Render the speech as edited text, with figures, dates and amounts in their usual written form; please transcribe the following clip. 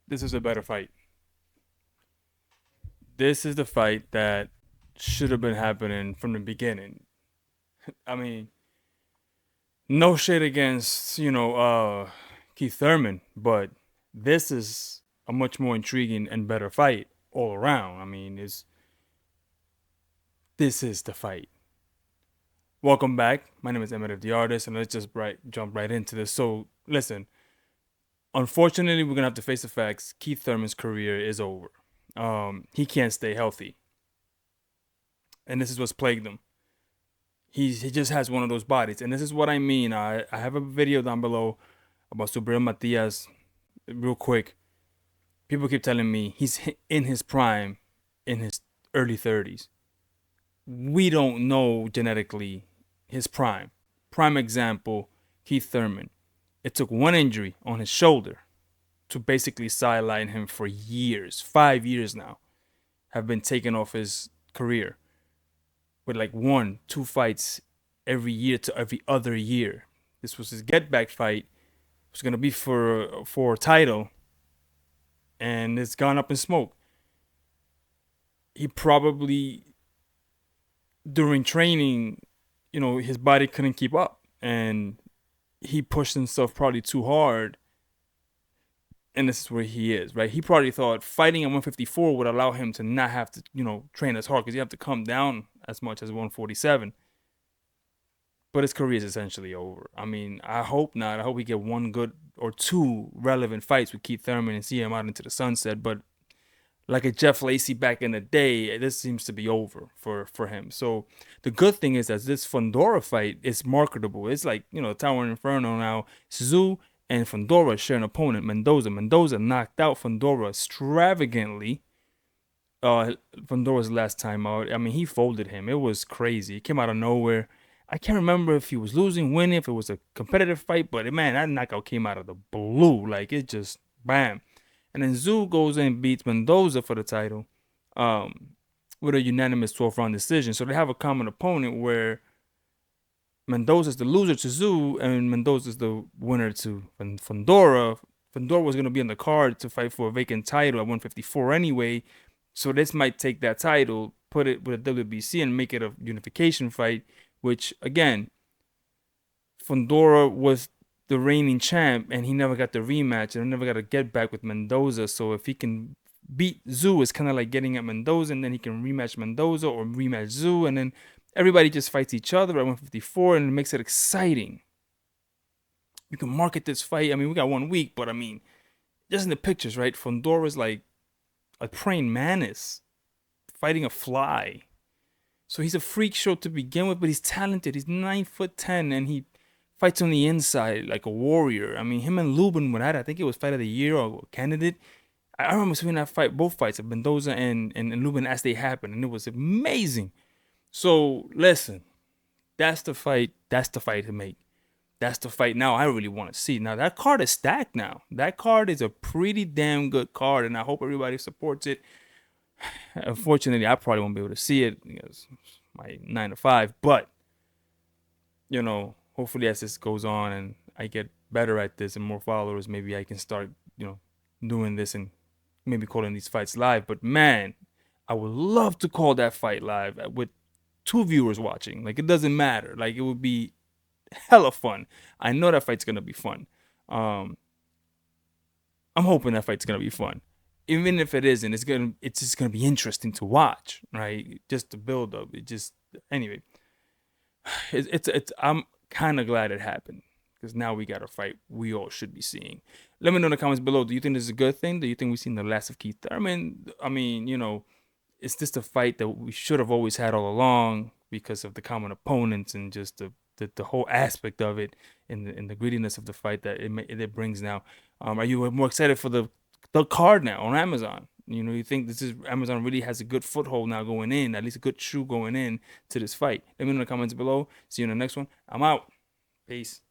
This is a better fight. This is the fight that should have been happening from the beginning. I mean, no shit against, Keith Thurman, but this is a much more intriguing and better fight all around. I mean, this is the fight. Welcome back. My name is Emmett the Artist, and let's just jump right into this. So, listen, unfortunately, we're gonna have to face the facts. Keith Thurman's career is over. He can't stay healthy, and this is what's plagued him. He just has one of those bodies, and this is what I mean. I have a video down below about Subriel Matias. Real quick, people keep telling me he's in his prime, in his early 30s. We don't know genetically his prime. Prime example, Keith Thurman. It took one injury on his shoulder to basically sideline him for years. 5 years now have been taken off his career with like 1-2 fights every year to every other year. This was his get back fight. It was gonna be for a title, and it's gone up in smoke. He probably during training, his body couldn't keep up, and he pushed himself probably too hard. And this is where he is, right? He probably thought fighting at 154 would allow him to not have to, train as hard because you have to come down as much as 147. But his career is essentially over. I mean, I hope not. I hope we get one good or two relevant fights with Keith Thurman and see him out into the sunset. But like a Jeff Lacey back in the day, this seems to be over for him. So the good thing is that this Fundora fight is marketable. It's like, Tower Inferno now. Tszyu and Fundora share an opponent, Mendoza. Mendoza knocked out Fundora extravagantly. Fundora's last time out, I mean, he folded him. It was crazy. It came out of nowhere. I can't remember if he was losing, winning, if it was a competitive fight, but man, that knockout came out of the blue. Like, it just, bam. And then Tszyu goes in and beats Mendoza for the title with a unanimous 12-round decision. So they have a common opponent where Mendoza's the loser to Tszyu and Mendoza's the winner to Fundora. Fundora was going to be on the card to fight for a vacant title at 154 anyway. So this might take that title, put it with a WBC and make it a unification fight, which, again, Fundora was the reigning champ, and he never got the rematch and never got to get back with Mendoza. So if he can beat Tszyu, it's kind of like getting at Mendoza, and then he can rematch Mendoza or rematch Tszyu, and then everybody just fights each other at 154, and it makes it exciting. You can market this fight. I mean, we got 1 week, but I mean, just in the pictures, right? Fundora's like a praying mantis fighting a fly. So he's a freak show to begin with, but he's talented. He's 9'10", and he fights on the inside like a warrior. I mean, him and Lubin were at it. I think it was Fight of the Year or candidate. I remember seeing that fight, both fights of Mendoza and Lubin as they happened, and it was amazing. So listen, that's the fight. That's the fight to make. That's the fight now I really want to see. Now that card is stacked now. That card is a pretty damn good card, and I hope everybody supports it. Unfortunately, I probably won't be able to see it because my 9 to 5. But hopefully as this goes on and I get better at this and more followers, maybe I can start, doing this and maybe calling these fights live. But man, I would love to call that fight live with 2 viewers watching. Like, it doesn't matter. Like, it would be hella fun. I know that fight's gonna be fun. I'm hoping that fight's gonna be fun. Even if it isn't, it's just gonna be interesting to watch, right? Just the build up. Anyway. I'm kind of glad it happened because now we got a fight we all should be seeing. Let me know in the comments below. Do you think this is a good thing? Do you think we've seen the last of Keith Thurman? I mean, is this the fight that we should have always had all along because of the common opponents and just the whole aspect of it and the grittiness of the fight that it brings now? Are you more excited for the card now on Amazon? You think Amazon really has a good foothold now going in, at least a good shoe going in to this fight? Let me know in the comments below. See you in the next one. I'm out. Peace.